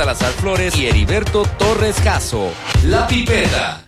Salazar Flores y Heriberto Torres Caso. La Pipeta.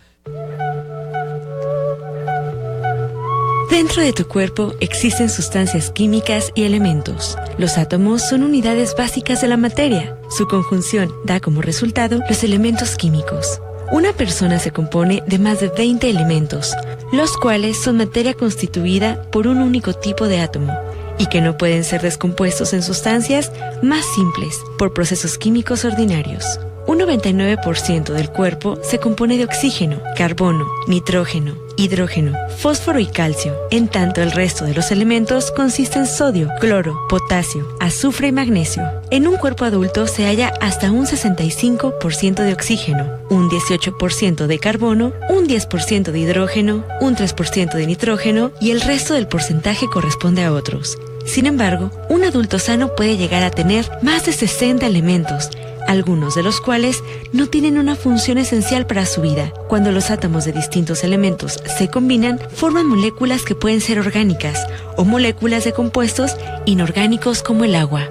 Dentro de tu cuerpo existen sustancias químicas y elementos. Los átomos son unidades básicas de la materia. Su conjunción da como resultado los elementos químicos. Una persona se compone de más de 20 elementos, los cuales son materia constituida por un único tipo de átomo y que no pueden ser descompuestos en sustancias más simples por procesos químicos ordinarios. Un 99% del cuerpo se compone de oxígeno, carbono, nitrógeno, hidrógeno, fósforo y calcio. En tanto, el resto de los elementos consisten en sodio, cloro, potasio, azufre y magnesio. En un cuerpo adulto se halla hasta un 65% de oxígeno, un 18% de carbono, un 10% de hidrógeno, un 3% de nitrógeno y el resto del porcentaje corresponde a otros. Sin embargo, un adulto sano puede llegar a tener más de 60 elementos, algunos de los cuales no tienen una función esencial para su vida. Cuando los átomos de distintos elementos se combinan, forman moléculas que pueden ser orgánicas o moléculas de compuestos inorgánicos como el agua.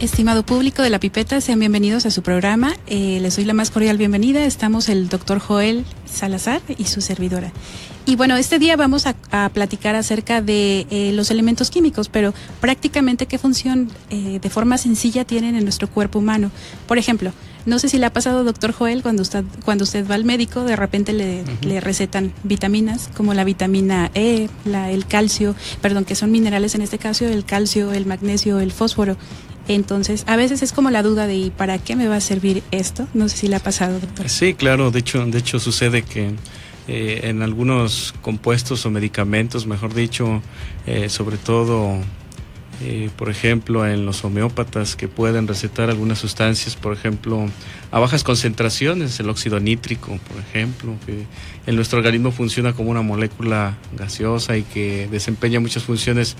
Estimado público de La Pipeta, sean bienvenidos a su programa. Les doy la más cordial bienvenida. Estamos el doctor Joel Salazar y su servidora. Y bueno, este día vamos a platicar acerca de los elementos químicos, pero prácticamente qué función de forma sencilla tienen en nuestro cuerpo humano. Por ejemplo, no sé si le ha pasado, doctor Joel, cuando usted va al médico, de repente le recetan vitaminas, como la vitamina E, el calcio, que son minerales en este caso, el calcio, el magnesio, el fósforo. Entonces, a veces es como la duda de ¿y para qué me va a servir esto? No sé si le ha pasado, doctor. Sí, claro, de hecho sucede que en algunos compuestos o medicamentos, mejor dicho, sobre todo, por ejemplo, en los homeópatas que pueden recetar algunas sustancias, por ejemplo, a bajas concentraciones, el óxido nítrico, por ejemplo, que en nuestro organismo funciona como una molécula gaseosa y que desempeña muchas funciones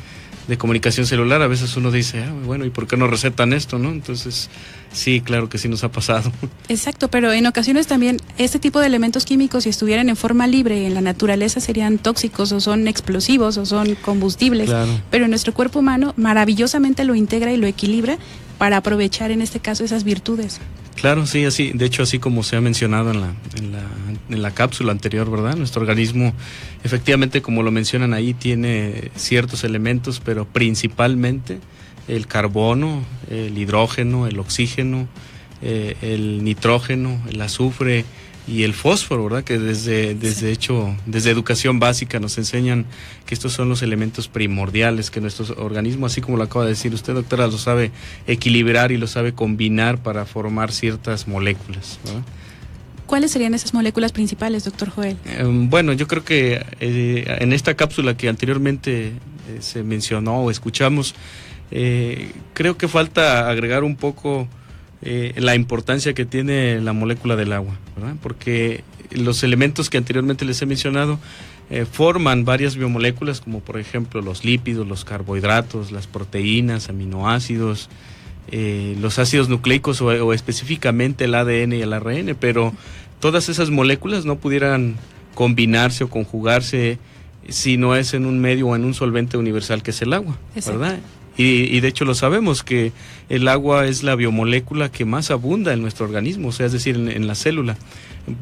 de comunicación celular. A veces uno dice, bueno, ¿y por qué no recetan esto, no? Entonces, sí, claro que sí nos ha pasado. Exacto, pero en ocasiones también este tipo de elementos químicos, si estuvieran en forma libre en la naturaleza, serían tóxicos o son explosivos o son combustibles. Claro. Pero nuestro cuerpo humano maravillosamente lo integra y lo equilibra para aprovechar en este caso esas virtudes. Claro, sí, así, de hecho, así como se ha mencionado en la cápsula anterior, ¿verdad? Nuestro organismo, efectivamente, como lo mencionan ahí, tiene ciertos elementos, pero principalmente el carbono, el hidrógeno, el oxígeno, el nitrógeno, el azufre y el fósforo, ¿verdad? Que desde educación básica nos enseñan que estos son los elementos primordiales, que nuestro organismo, así como lo acaba de decir usted, doctora, lo sabe equilibrar y lo sabe combinar para formar ciertas moléculas, ¿verdad? ¿Cuáles serían esas moléculas principales, doctor Joel? Bueno, yo creo que en esta cápsula que anteriormente se mencionó o escuchamos, creo que falta agregar un poco la importancia que tiene la molécula del agua, ¿verdad? Porque los elementos que anteriormente les he mencionado forman varias biomoléculas, como por ejemplo los lípidos, los carbohidratos, las proteínas, aminoácidos, los ácidos nucleicos o específicamente el ADN y el ARN, pero todas esas moléculas no pudieran combinarse o conjugarse si no es en un medio o en un solvente universal que es el agua, ¿verdad? Y de hecho lo sabemos que el agua es la biomolécula que más abunda en nuestro organismo, o sea, es decir, en la célula.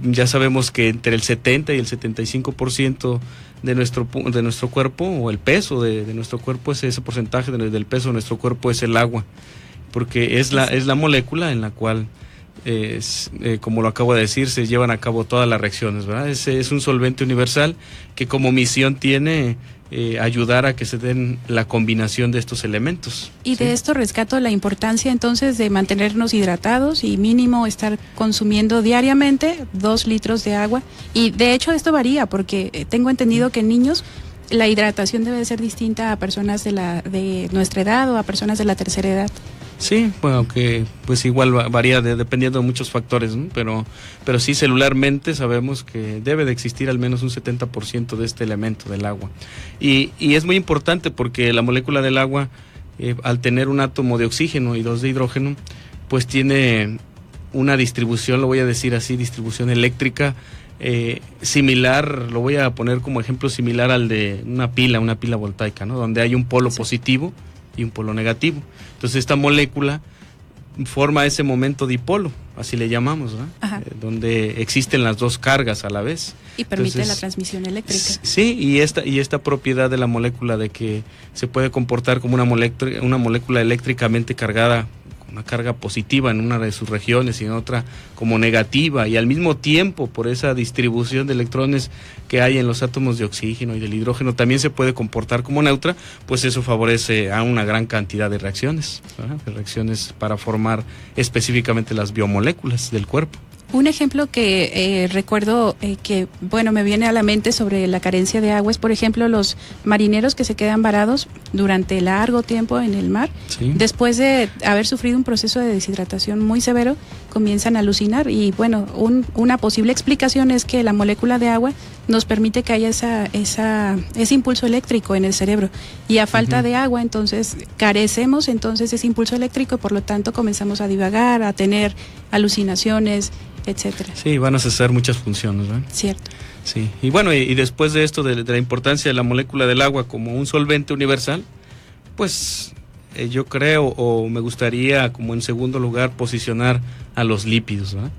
Ya sabemos que entre el 70 y el 75% de nuestro cuerpo, o el peso de nuestro cuerpo, ese porcentaje del peso de nuestro cuerpo es el agua, porque es la molécula en la cual, como lo acabo de decir, se llevan a cabo todas las reacciones, ¿verdad? Es un solvente universal que como misión tiene ayudar a que se den la combinación de estos elementos. Y de esto rescato la importancia entonces de mantenernos hidratados y mínimo estar consumiendo diariamente 2 litros de agua. Y de hecho esto varía porque tengo entendido que en niños la hidratación debe ser distinta a personas de nuestra edad o a personas de la tercera edad. Sí, bueno, que pues igual varía dependiendo de muchos factores, ¿no? Pero sí, celularmente sabemos que debe de existir al menos un 70% de este elemento del agua. Y es muy importante porque la molécula del agua, al tener un átomo de oxígeno y 2 de hidrógeno, pues tiene una distribución, lo voy a decir así, distribución eléctrica similar, lo voy a poner como ejemplo similar al de una pila voltaica, ¿no? Donde hay un polo positivo y un polo negativo. Entonces esta molécula forma ese momento dipolo, así le llamamos, ¿no? Donde existen las dos cargas a la vez. Y permite la transmisión eléctrica. Sí, y esta propiedad de la molécula de que se puede comportar como una molécula eléctricamente cargada, una carga positiva en una de sus regiones y en otra como negativa, y al mismo tiempo por esa distribución de electrones que hay en los átomos de oxígeno y del hidrógeno también se puede comportar como neutra, pues eso favorece a una gran cantidad de reacciones, ¿verdad? De reacciones para formar específicamente las biomoléculas del cuerpo. Un ejemplo que recuerdo que, bueno, me viene a la mente sobre la carencia de agua es, por ejemplo, los marineros que se quedan varados durante largo tiempo en el mar. Sí. Después de haber sufrido un proceso de deshidratación muy severo, comienzan a alucinar y, bueno, una posible explicación es que la molécula de agua nos permite que haya ese impulso eléctrico en el cerebro, y a falta de agua, entonces, carecemos entonces ese impulso eléctrico y por lo tanto comenzamos a divagar, a tener alucinaciones, etcétera. Sí, van a cesar muchas funciones, ¿verdad? Cierto. Sí, y bueno, y después de esto, de la importancia de la molécula del agua como un solvente universal, pues yo creo, o me gustaría como en segundo lugar posicionar a los lípidos, ¿verdad?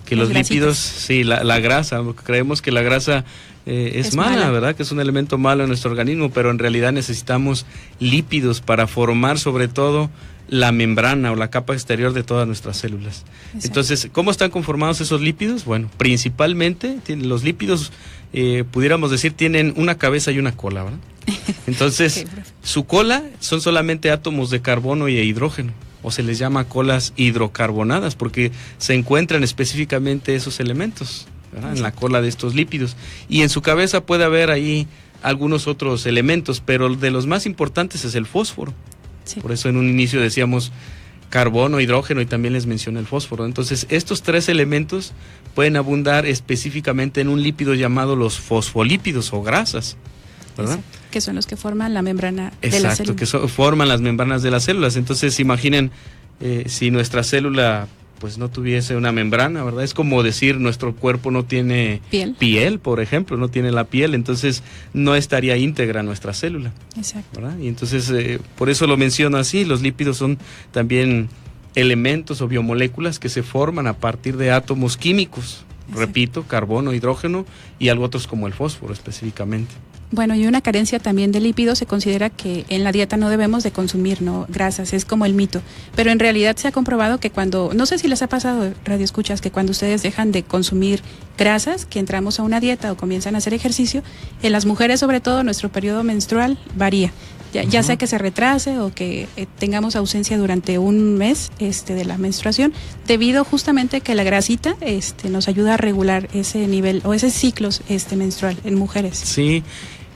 Que los lípidos, sí, la grasa, creemos que la grasa es mala, ¿verdad? Que es un elemento malo en nuestro organismo, pero en realidad necesitamos lípidos para formar sobre todo la membrana o la capa exterior de todas nuestras células. Exacto. Entonces, ¿cómo están conformados esos lípidos? Bueno, principalmente los lípidos, pudiéramos decir, tienen una cabeza y una cola, ¿verdad? Entonces, su cola son solamente átomos de carbono y de hidrógeno, o se les llama colas hidrocarbonadas, porque se encuentran específicamente esos elementos, ¿verdad? En la cola de estos lípidos. Y en su cabeza puede haber ahí algunos otros elementos, pero de los más importantes es el fósforo. Sí. Por eso en un inicio decíamos carbono, hidrógeno y también les mencioné el fósforo. Entonces estos tres elementos pueden abundar específicamente en un lípido llamado los fosfolípidos o grasas, ¿verdad? Exacto. Que son los que forman la membrana de Exacto, la célula. que forman las membranas de las células. Entonces imaginen si nuestra célula pues no tuviese una membrana, ¿verdad? Es como decir nuestro cuerpo no tiene piel, por ejemplo, no tiene la piel, entonces no estaría íntegra nuestra célula. Exacto. ¿Verdad? Y entonces por eso lo menciono así, los lípidos son también elementos o biomoléculas que se forman a partir de átomos químicos, repito, carbono, hidrógeno y algo otros como el fósforo específicamente. Bueno, y una carencia también de lípidos, se considera que en la dieta no debemos de consumir grasas, es como el mito. Pero en realidad se ha comprobado que cuando, no sé si les ha pasado, radioescuchas, que cuando ustedes dejan de consumir grasas, que entramos a una dieta o comienzan a hacer ejercicio, en las mujeres sobre todo nuestro periodo menstrual varía. Ya sea que se retrase o que tengamos ausencia durante un mes de la menstruación, debido justamente a que la grasita nos ayuda a regular ese nivel o ese ciclo menstrual en mujeres. Sí.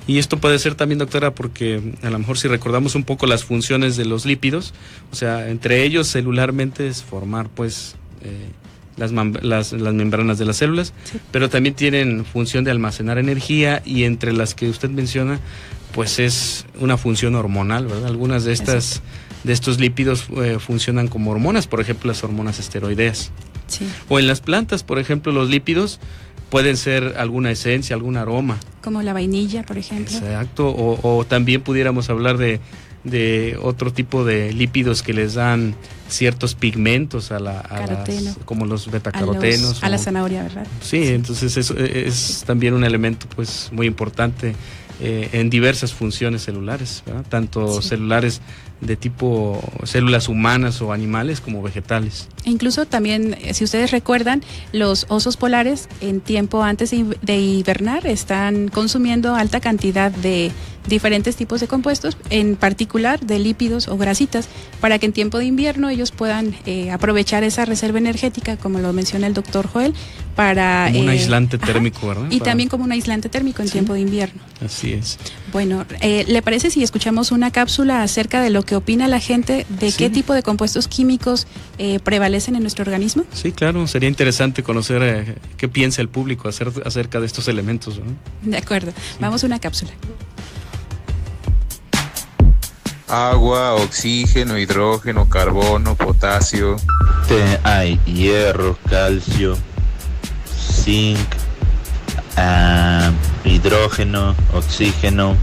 Y esto puede ser también, doctora, porque a lo mejor si recordamos un poco las funciones de los lípidos, o sea, entre ellos celularmente es formar pues las membranas de las células, sí, pero también tienen función de almacenar energía, y entre las que usted menciona pues es una función hormonal, ¿verdad? Algunas de estos lípidos funcionan como hormonas, por ejemplo las hormonas esteroideas. Sí. O en las plantas, por ejemplo, los lípidos pueden ser alguna esencia, algún aroma. Como la vainilla, por ejemplo. Exacto, o también pudiéramos hablar de otro tipo de lípidos que les dan ciertos pigmentos como los betacarotenos. A la zanahoria, ¿verdad? Sí, entonces eso es también un elemento pues muy importante en diversas funciones celulares, ¿verdad? Tanto celulares de tipo células humanas o animales como vegetales. E incluso también, si ustedes recuerdan, los osos polares en tiempo antes de hibernar están consumiendo alta cantidad de diferentes tipos de compuestos, en particular de lípidos o grasitas, para que en tiempo de invierno ellos puedan aprovechar esa reserva energética, como lo menciona el doctor Joel, para... Como un aislante térmico, ¿verdad? Y también como un aislante térmico en tiempo de invierno. Así es. Bueno, ¿le parece si escuchamos una cápsula acerca de lo que opina la gente de qué tipo de compuestos químicos prevalecen en nuestro organismo? Sí, claro, sería interesante conocer qué piensa el público acerca de estos elementos, ¿no? De acuerdo, vamos a una cápsula. Agua, oxígeno, hidrógeno, carbono, potasio. Hay hierro, calcio, zinc, hidrógeno, oxígeno,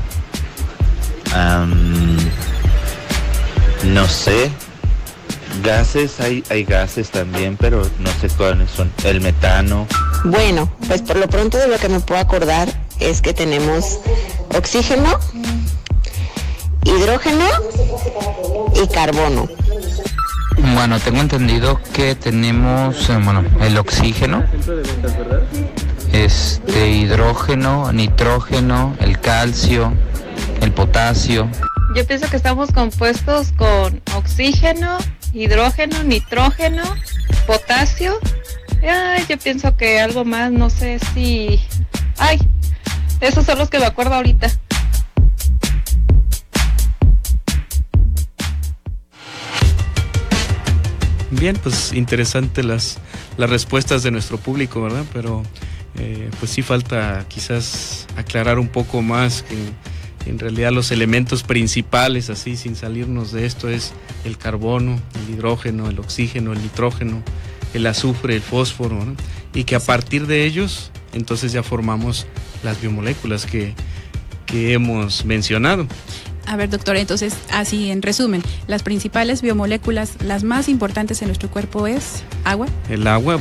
no sé, gases, hay gases también, pero no sé cuáles son, el metano. Bueno, pues por lo pronto de lo que me puedo acordar es que tenemos oxígeno, hidrógeno y carbono. Bueno, tengo entendido que tenemos, el oxígeno, hidrógeno, nitrógeno, el calcio, el potasio. Yo pienso que estamos compuestos con oxígeno, hidrógeno, nitrógeno, potasio. Yo pienso que algo más, no sé si... esos son los que me acuerdo ahorita. Bien, pues interesante las respuestas de nuestro público, ¿verdad? Pero pues sí falta quizás aclarar un poco más que en realidad los elementos principales, así sin salirnos de esto, es el carbono, el hidrógeno, el oxígeno, el nitrógeno, el azufre, el fósforo, ¿no? Y que a partir de ellos entonces ya formamos las biomoléculas que hemos mencionado. A ver, doctor, entonces, así en resumen, las principales biomoléculas, las más importantes en nuestro cuerpo es agua. El agua,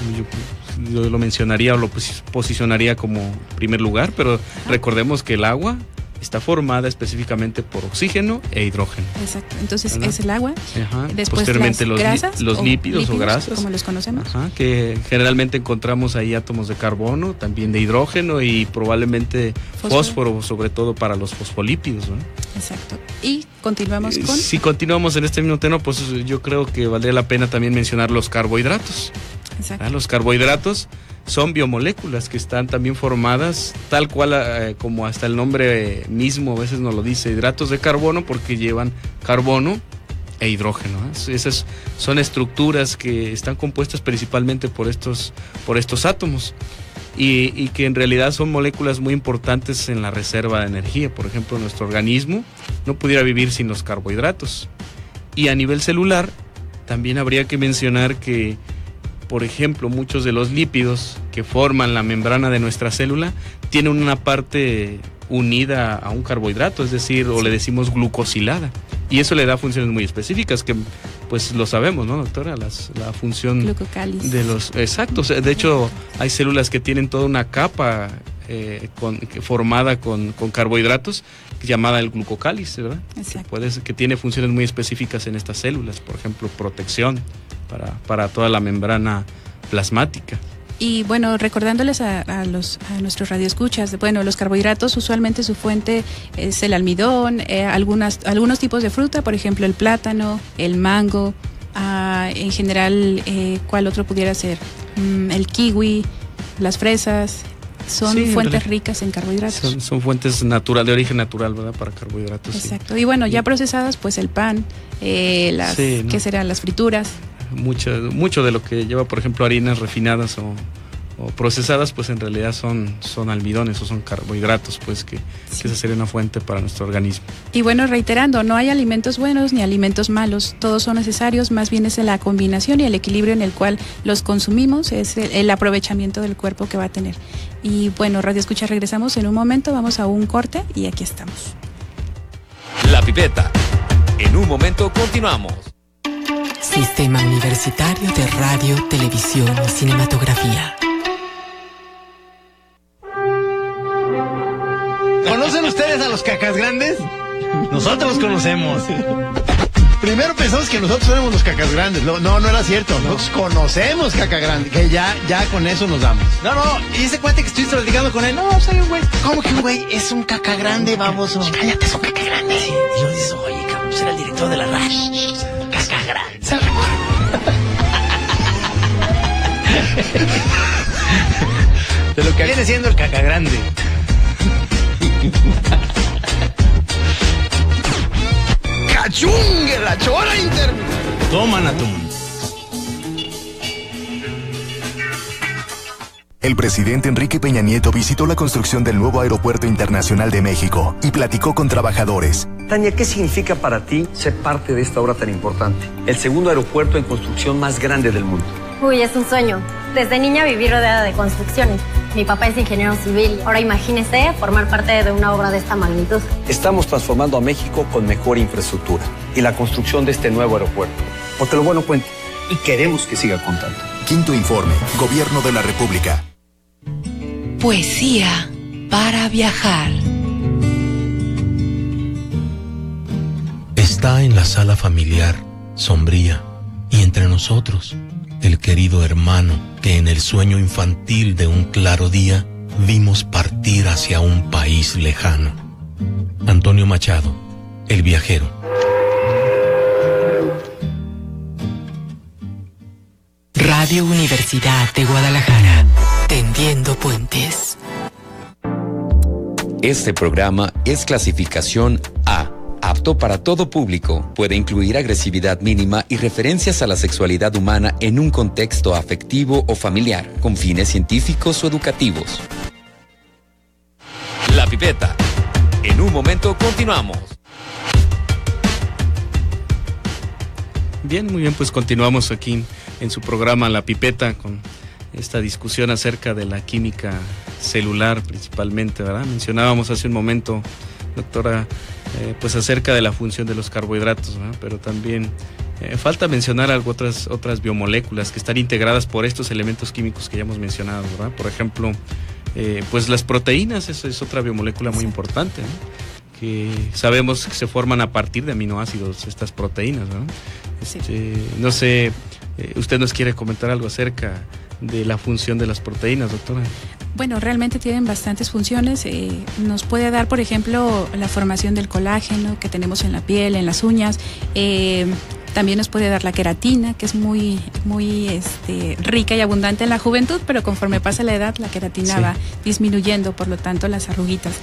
yo lo mencionaría o lo posicionaría como primer lugar, pero recordemos que el agua está formada específicamente por oxígeno e hidrógeno. Exacto, entonces, ¿verdad? Es el agua. Ajá. Después posteriormente los grasas, los lípidos o grasas, como los conocemos. Ajá, que generalmente encontramos ahí átomos de carbono, también de hidrógeno y probablemente fósforo, sobre todo para los fosfolípidos, ¿no? Exacto. Y continuamos con... Si continuamos en este mismo tema, pues yo creo que valdría la pena también mencionar los carbohidratos. Exacto. Los carbohidratos son biomoléculas que están también formadas tal cual como hasta el nombre mismo a veces nos lo dice, hidratos de carbono, porque llevan carbono e hidrógeno, ¿eh? Esas son estructuras que están compuestas principalmente por estos átomos y que en realidad son moléculas muy importantes en la reserva de energía. Por ejemplo, nuestro organismo no pudiera vivir sin los carbohidratos. Y a nivel celular también habría que mencionar que, por ejemplo, muchos de los lípidos que forman la membrana de nuestra célula tienen una parte unida a un carbohidrato, es decir, o le decimos glucosilada. Y eso le da funciones muy específicas que, pues, lo sabemos, ¿no, doctora? La función glucocáliz de los... Exacto, o sea, de hecho, hay células que tienen toda una capa formada con carbohidratos llamada el glucocáliz, ¿verdad? Que tiene funciones muy específicas en estas células, por ejemplo, protección para toda la membrana plasmática. Y bueno, recordándoles a nuestros radioescuchas, bueno, los carbohidratos usualmente su fuente es el almidón, algunos tipos de fruta, por ejemplo el plátano, el mango, en general, ¿cuál otro pudiera ser? El kiwi, las fresas, son fuentes ricas en carbohidratos. Son fuentes de origen natural, ¿verdad? Para carbohidratos. Exacto. Sí. Y bueno, ya procesadas, pues el pan, ¿qué serán? Las frituras. Mucho de lo que lleva, por ejemplo, harinas refinadas o procesadas, pues en realidad son almidones o son carbohidratos, pues que esa sería una fuente para nuestro organismo. Y bueno, reiterando, no hay alimentos buenos ni alimentos malos, todos son necesarios, más bien es la combinación y el equilibrio en el cual los consumimos, es el aprovechamiento del cuerpo que va a tener. Y bueno, Radio Escucha, regresamos en un momento, vamos a un corte y aquí estamos. La Pipeta. En un momento continuamos. Sistema Universitario de Radio, Televisión y Cinematografía. ¿Conocen ustedes a los cacas grandes? Nosotros los conocemos. Primero pensamos que nosotros éramos los cacas grandes. No era cierto. Nosotros conocemos caca grande, que ya con eso nos damos. No, y ese cuate que estuviste platicando con él, no, soy un güey. ¿Cómo que un güey? Es un caca grande, baboso. Cállate, es un caca grande. Sí, y yo dices, oye, cabrón, será el director de la RASH. Caca grande. De lo que viene siendo el caca grande. ¡Cachungue, la chora interna! Toma, Atún. El presidente Enrique Peña Nieto visitó la construcción del nuevo Aeropuerto Internacional de México y platicó con trabajadores. Tania, ¿qué significa para ti ser parte de esta obra tan importante? El segundo aeropuerto en construcción más grande del mundo. Uy, es un sueño. Desde niña viví rodeada de construcciones. Mi papá es ingeniero civil. Ahora imagínese formar parte de una obra de esta magnitud. Estamos transformando a México con mejor infraestructura y la construcción de este nuevo aeropuerto. Porque lo bueno cuenta y queremos que siga contando. Quinto informe, Gobierno de la República. Poesía para viajar. Está en la sala familiar, sombría, y entre nosotros, el querido hermano que en el sueño infantil de un claro día vimos partir hacia un país lejano. Antonio Machado, El viajero. Radio Universidad de Guadalajara, tendiendo puentes. Este programa es clasificación A, apto para todo público. Puede incluir agresividad mínima y referencias a la sexualidad humana en un contexto afectivo o familiar, con fines científicos o educativos. La Pipeta. En un momento continuamos. Bien, muy bien, pues continuamos aquí en su programa La Pipeta con esta discusión acerca de la química celular principalmente, ¿verdad? Mencionábamos hace un momento, doctora, pues acerca de la función de los carbohidratos, ¿verdad? Pero también falta mencionar otras biomoléculas que están integradas por estos elementos químicos que ya hemos mencionado, ¿verdad? Por ejemplo, pues las proteínas, eso es otra biomolécula muy importante, ¿no? Que sabemos que se forman a partir de aminoácidos estas proteínas, ¿no? No sé, ¿usted nos quiere comentar algo acerca de la función de las proteínas, doctora? Bueno, realmente tienen bastantes funciones. Nos puede dar, por ejemplo, la formación del colágeno que tenemos en la piel, en las uñas. También nos puede dar la queratina, que es muy rica y abundante en la juventud, pero conforme pasa la edad, la queratina va disminuyendo, por lo tanto, las arruguitas.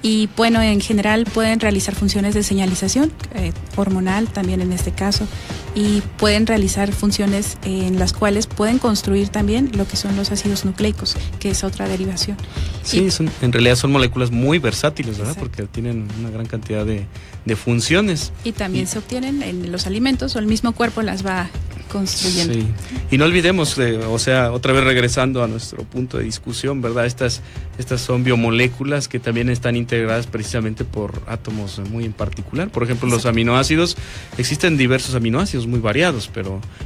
Y bueno, en general pueden realizar funciones de señalización, hormonal también en este caso, y pueden realizar funciones en las cuales pueden construir también lo que son los ácidos nucleicos, que es otra derivación. Sí, en realidad son moléculas muy versátiles, ¿verdad? Porque tienen una gran cantidad de funciones. Y también se obtienen en los alimentos, o el mismo cuerpo las va construyendo. Sí. Y no olvidemos, otra vez regresando a nuestro punto de discusión, ¿verdad? Estas son biomoléculas que también están integradas precisamente por átomos muy en particular. Por ejemplo, los aminoácidos, existen diversos aminoácidos muy variados,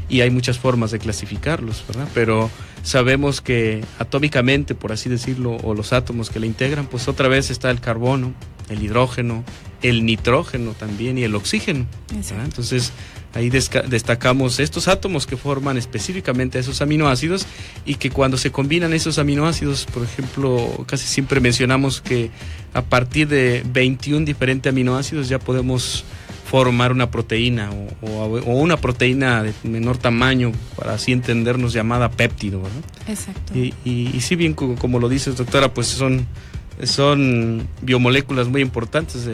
y hay muchas formas de clasificarlos, ¿verdad? Pero sabemos que atómicamente, por así decirlo, o los átomos que la integran, pues otra vez está el carbono, el hidrógeno, el nitrógeno también y el oxígeno, ¿verdad? Entonces ahí destacamos estos átomos que forman específicamente esos aminoácidos, y que cuando se combinan esos aminoácidos, por ejemplo, casi siempre mencionamos que a partir de 21 diferentes aminoácidos ya podemos formar una proteína o una proteína de menor tamaño, para así entendernos, llamada péptido, ¿verdad? Exacto. Y sí, bien como lo dices, doctora, pues son biomoléculas muy importantes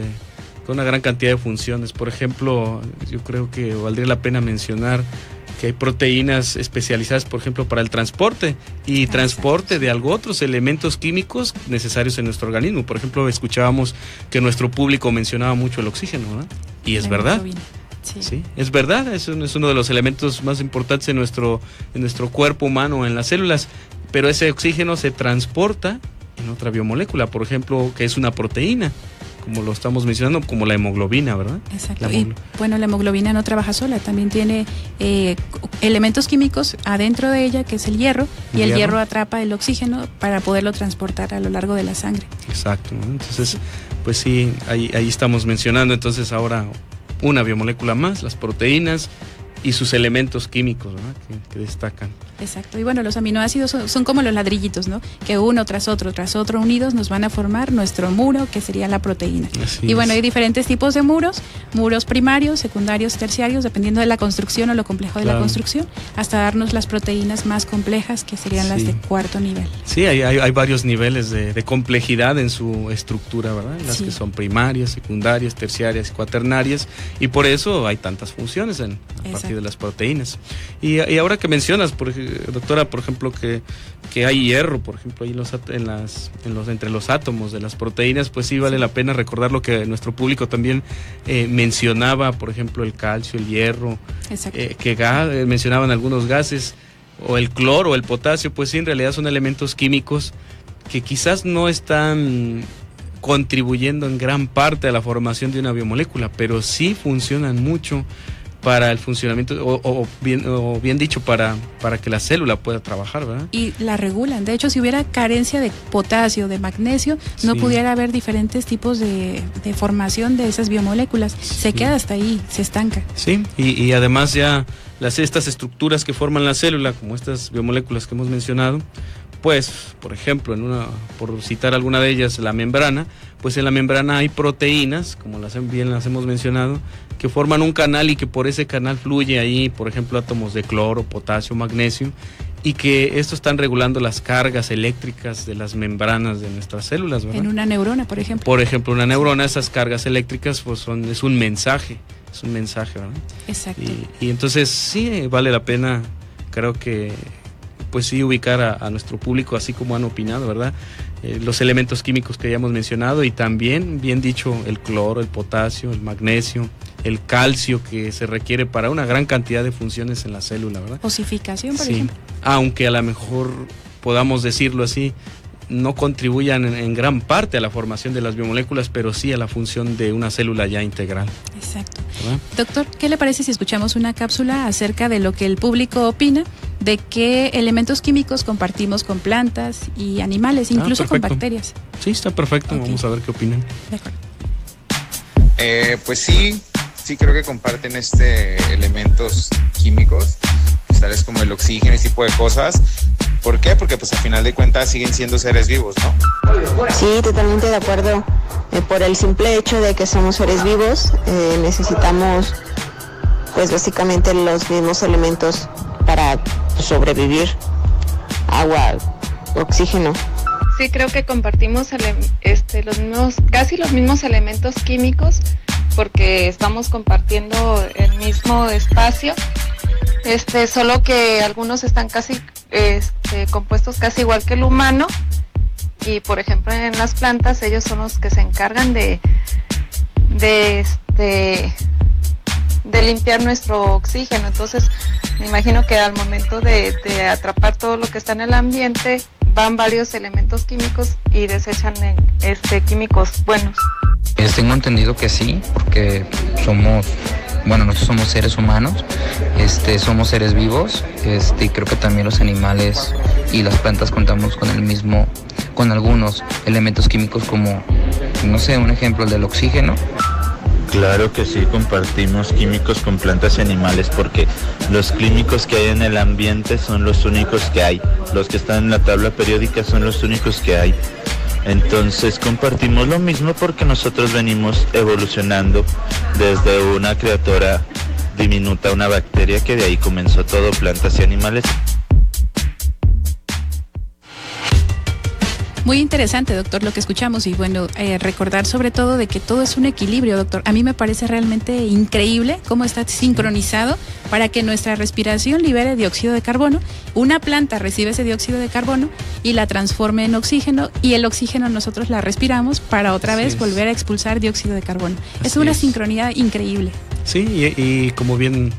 con una gran cantidad de funciones. Por ejemplo, yo creo que valdría la pena mencionar que hay proteínas especializadas, por ejemplo, para el transporte y transporte de otros elementos químicos necesarios en nuestro organismo. Por ejemplo, escuchábamos que nuestro público mencionaba mucho el oxígeno, ¿verdad? Y es verdad. Sí, es verdad, es uno de los elementos más importantes en nuestro cuerpo humano, en las células, pero ese oxígeno se transporta en otra biomolécula, por ejemplo, que es una proteína, como lo estamos mencionando, como la hemoglobina, ¿verdad? Exacto. Y bueno, la hemoglobina no trabaja sola, también tiene elementos químicos adentro de ella, que es el hierro, y el hierro atrapa el oxígeno para poderlo transportar a lo largo de la sangre. Exacto, ¿no? Entonces, pues sí, ahí estamos mencionando entonces ahora una biomolécula más, las proteínas y sus elementos químicos, ¿verdad? que destacan. Exacto. Y bueno, los aminoácidos son como los ladrillitos, ¿no? Que uno tras otro unidos nos van a formar nuestro muro, que sería la proteína. Y bueno, hay diferentes tipos de muros primarios, secundarios, terciarios, dependiendo de la construcción o lo complejo de la construcción, hasta darnos las proteínas más complejas, que serían las de cuarto nivel. Sí, hay varios niveles de complejidad en su estructura, ¿verdad? Las que son primarias, secundarias, terciarias y cuaternarias, y por eso hay tantas funciones a partir de las proteínas. Y ahora que mencionas, doctora, por ejemplo, que hay hierro, por ejemplo, ahí entre los átomos de las proteínas, pues sí vale la pena recordar lo que nuestro público también mencionaba, por ejemplo, el calcio, el hierro, que mencionaban algunos gases, o el cloro, el potasio, pues sí, en realidad son elementos químicos que quizás no están contribuyendo en gran parte a la formación de una biomolécula, pero sí funcionan mucho para el funcionamiento, o bien dicho, para que la célula pueda trabajar, ¿verdad? Y la regulan. De hecho, si hubiera carencia de potasio, de magnesio, no pudiera haber diferentes tipos de formación de esas biomoléculas. Se queda hasta ahí, se estanca. Sí, y además ya estas estructuras que forman la célula, como estas biomoléculas que hemos mencionado, pues, por ejemplo, por citar alguna de ellas, la membrana, pues en la membrana hay proteínas, como bien las hemos mencionado, que forman un canal y que por ese canal fluye ahí, por ejemplo, átomos de cloro, potasio, magnesio, y que estos están regulando las cargas eléctricas de las membranas de nuestras células, ¿verdad? En una neurona, por ejemplo. Por ejemplo, una neurona, esas cargas eléctricas pues es un mensaje, ¿verdad? Exacto. Y entonces sí vale la pena, creo que pues sí ubicar a nuestro público, así como han opinado, ¿verdad? Los elementos químicos que ya hemos mencionado, y también, bien dicho, el cloro, el potasio, el magnesio, el calcio, que se requiere para una gran cantidad de funciones en la célula, ¿verdad? Osificación, por ejemplo. Aunque a lo mejor podamos decirlo así, no contribuyan en gran parte a la formación de las biomoléculas, pero sí a la función de una célula ya integral. Exacto. ¿Verdad? Doctor, ¿qué le parece si escuchamos una cápsula acerca de lo que el público opina, de qué elementos químicos compartimos con plantas y animales, incluso con bacterias? Sí, está perfecto. Okay. Vamos a ver qué opinan. De acuerdo. Pues sí creo que comparten elementos químicos, tales como el oxígeno y ese tipo de cosas. ¿Por qué? Porque pues al final de cuentas siguen siendo seres vivos, ¿no? Sí, totalmente de acuerdo. Por el simple hecho de que somos seres vivos, necesitamos pues básicamente los mismos elementos para sobrevivir: agua, oxígeno. Sí, creo que compartimos casi los mismos elementos químicos, porque estamos compartiendo el mismo espacio, solo que algunos están casi compuestos casi igual que el humano, y por ejemplo en las plantas ellos son los que se encargan de limpiar nuestro oxígeno. Entonces me imagino que al momento de atrapar todo lo que está en el ambiente, van varios elementos químicos y desechan químicos buenos. Tengo entendido que sí, porque nosotros somos seres humanos, somos seres vivos, y creo que también los animales y las plantas contamos con algunos elementos químicos, como, no sé, un ejemplo, el del oxígeno. Claro que sí, compartimos químicos con plantas y animales, porque los químicos que hay en el ambiente son los únicos que hay. Los que están en la tabla periódica son los únicos que hay. Entonces compartimos lo mismo, porque nosotros venimos evolucionando desde una criatura diminuta, una bacteria, que de ahí comenzó todo, plantas y animales. Muy interesante, doctor, lo que escuchamos, y bueno, recordar sobre todo de que todo es un equilibrio, doctor. A mí me parece realmente increíble cómo está sincronizado para que nuestra respiración libere dióxido de carbono. Una planta recibe ese dióxido de carbono y la transforme en oxígeno, y el oxígeno nosotros la respiramos para otra vez volver a expulsar dióxido de carbono. Es una sincronía increíble. Sí, y como bien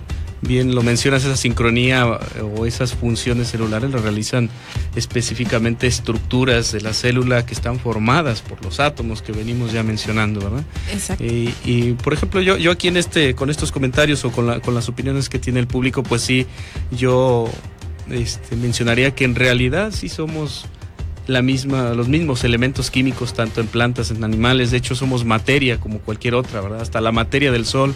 lo mencionas, esa sincronía o esas funciones celulares las realizan específicamente estructuras de la célula que están formadas por los átomos que venimos ya mencionando, ¿verdad? Exacto. Y por ejemplo, yo aquí con estos comentarios o con las opiniones que tiene el público, pues sí, yo mencionaría que en realidad sí somos los mismos elementos químicos, tanto en plantas, en animales. De hecho, somos materia como cualquier otra, ¿verdad? Hasta la materia del sol.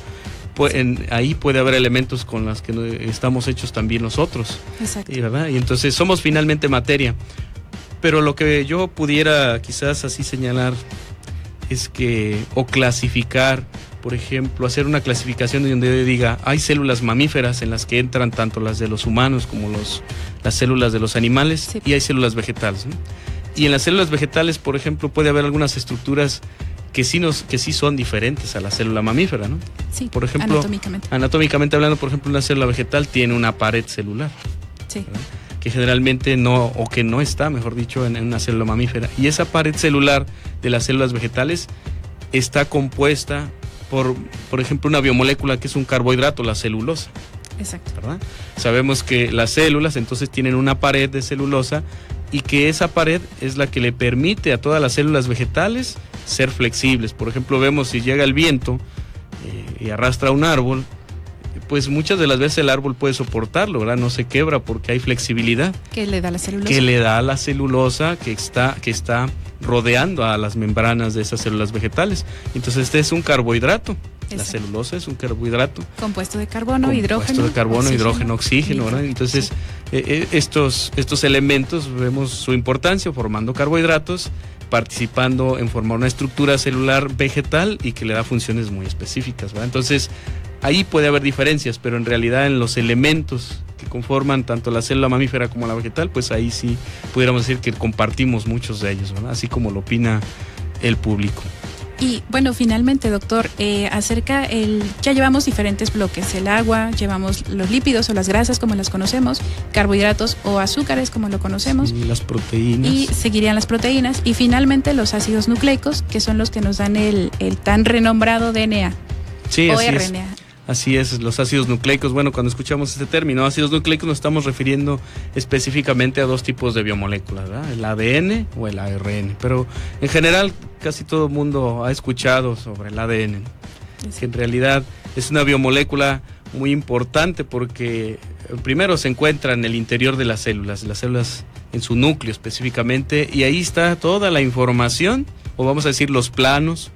Ahí puede haber elementos con los que estamos hechos también nosotros. Exacto. ¿Verdad? Y entonces somos finalmente materia. Pero lo que yo pudiera quizás así señalar es o clasificar, por ejemplo, hacer una clasificación donde yo diga, hay células mamíferas en las que entran tanto las de los humanos como las células de los animales, sí. Y hay células vegetales, ¿no? Y en las células vegetales, por ejemplo, puede haber algunas estructuras que sí son diferentes a la célula mamífera, ¿no? Sí, por ejemplo, anatómicamente hablando, por ejemplo, una célula vegetal tiene una pared celular, sí, ¿verdad? Que generalmente no está, mejor dicho, en una célula mamífera. Y esa pared celular de las células vegetales está compuesta por ejemplo, una biomolécula que es un carbohidrato, la celulosa. Exacto. ¿Verdad? Sabemos que las células entonces tienen una pared de celulosa, y que esa pared es la que le permite a todas las células vegetales ser flexibles. Por ejemplo, vemos si llega el viento y arrastra un árbol, pues muchas de las veces el árbol puede soportarlo, ¿verdad? No se quebra porque hay flexibilidad. ¿Qué le da la celulosa? Que le da la celulosa que está rodeando a las membranas de esas células vegetales. Entonces este es un carbohidrato. Exacto. La celulosa es un carbohidrato. Compuesto de carbono, hidrógeno. Compuesto de carbono, hidrógeno, oxígeno, ¿verdad? Entonces estos elementos vemos su importancia formando carbohidratos, participando en formar una estructura celular vegetal y que le da funciones muy específicas, ¿verdad? Entonces ahí puede haber diferencias, pero en realidad en los elementos que conforman tanto la célula mamífera como la vegetal, pues ahí sí pudiéramos decir que compartimos muchos de ellos, ¿verdad? Así como lo opina el público. Y bueno, finalmente, doctor, ya llevamos diferentes bloques: el agua, llevamos los lípidos o las grasas como las conocemos, carbohidratos o azúcares como lo conocemos, y las proteínas. Y seguirían las proteínas, y finalmente los ácidos nucleicos, que son los que nos dan el tan renombrado DNA. Sí, o así RNA. Es. Así es, los ácidos nucleicos. Bueno, cuando escuchamos este término, ácidos nucleicos, nos estamos refiriendo específicamente a dos tipos de biomoléculas, ¿verdad? El ADN o el ARN. Pero en general, casi todo el mundo ha escuchado sobre el ADN, que en realidad es una biomolécula muy importante porque primero se encuentra en el interior de las células en su núcleo específicamente, y ahí está toda la información, o vamos a decir los planos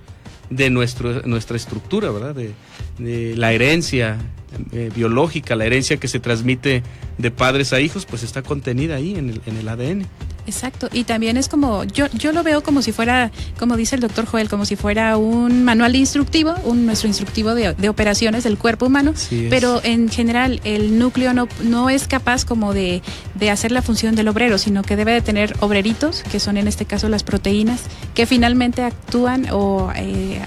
de nuestra estructura, ¿verdad? De la herencia biológica, la herencia que se transmite de padres a hijos, pues está contenida ahí en el ADN. Exacto, y también es como, yo lo veo como si fuera, como dice el doctor Joel, como si fuera un manual instructivo, nuestro instructivo de operaciones del cuerpo humano, pero en general el núcleo no es capaz como de hacer la función del obrero, sino que debe de tener obreritos, que son en este caso las proteínas, que finalmente actúan o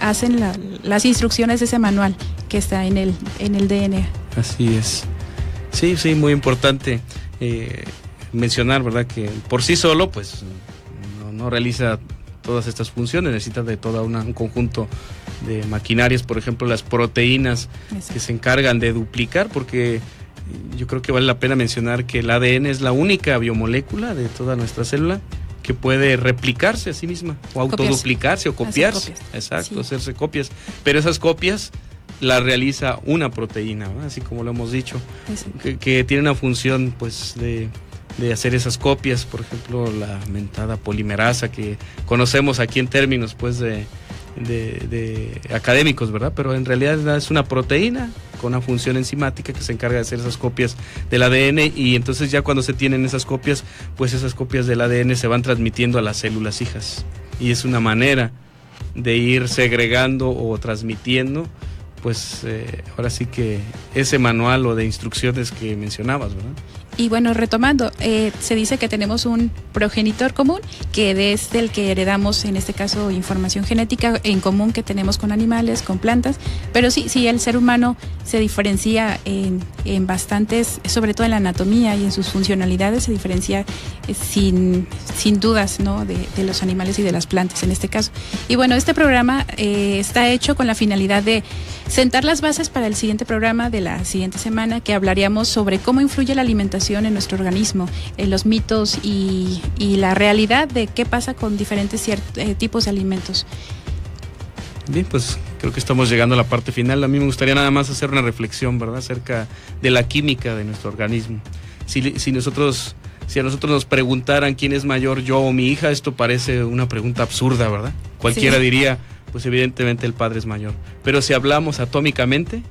hacen las instrucciones de ese manual que está en el DNA. Así es. Sí, muy importante mencionar, ¿verdad? Que por sí solo, pues, no realiza todas estas funciones, necesita de todo un conjunto de maquinarias, por ejemplo, las proteínas. Exacto. Que se encargan de duplicar, porque yo creo que vale la pena mencionar que el ADN es la única biomolécula de toda nuestra célula que puede replicarse a sí misma, o autoduplicarse o copiarse. Exacto, sí. Hacerse copias, pero esas copias las realiza una proteína, ¿no? Así como lo hemos dicho, que tiene una función, pues, de hacer esas copias. Por ejemplo, la mentada polimerasa, que conocemos aquí en términos, pues, de académicos, ¿verdad? Pero en realidad es una proteína con una función enzimática que se encarga de hacer esas copias del ADN, y entonces ya cuando se tienen esas copias, pues esas copias del ADN se van transmitiendo a las células hijas, y es una manera de ir segregando o transmitiendo, pues ahora sí que ese manual o de instrucciones que mencionabas, ¿verdad? Y bueno, retomando, se dice que tenemos un progenitor común, que es del que heredamos, en este caso, información genética en común que tenemos con animales, con plantas, pero sí, el ser humano se diferencia en bastantes, sobre todo en la anatomía y en sus funcionalidades, se diferencia sin dudas, ¿no? de los animales y de las plantas en este caso. Y bueno, este programa está hecho con la finalidad de sentar las bases para el siguiente programa de la siguiente semana, que hablaríamos sobre cómo influye la alimentación en nuestro organismo, los mitos y la realidad de qué pasa con diferentes tipos de alimentos. Bien, pues creo que estamos llegando a la parte final. A mí me gustaría nada más hacer una reflexión, ¿verdad?, acerca de la química de nuestro organismo. Si a nosotros nos preguntaran quién es mayor, yo o mi hija, esto parece una pregunta absurda, ¿verdad? Cualquiera diría, pues evidentemente el padre es mayor. Pero si hablamos atómicamente,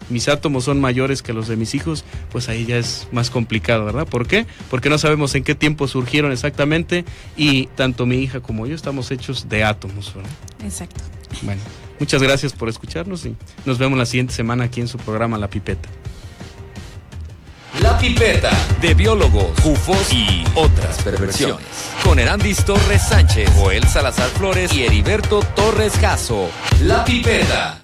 mis átomos son mayores que los de mis hijos, pues ahí ya es más complicado, ¿verdad? ¿Por qué? Porque no sabemos en qué tiempo surgieron exactamente, y tanto mi hija como yo estamos hechos de átomos, ¿verdad? Exacto. Bueno, muchas gracias por escucharnos, y nos vemos la siguiente semana aquí en su programa La Pipeta. La Pipeta, de biólogos, ufos y otras perversiones. Con Erandis Torres Sánchez, Joel Salazar Flores y Heriberto Torres Caso. La Pipeta.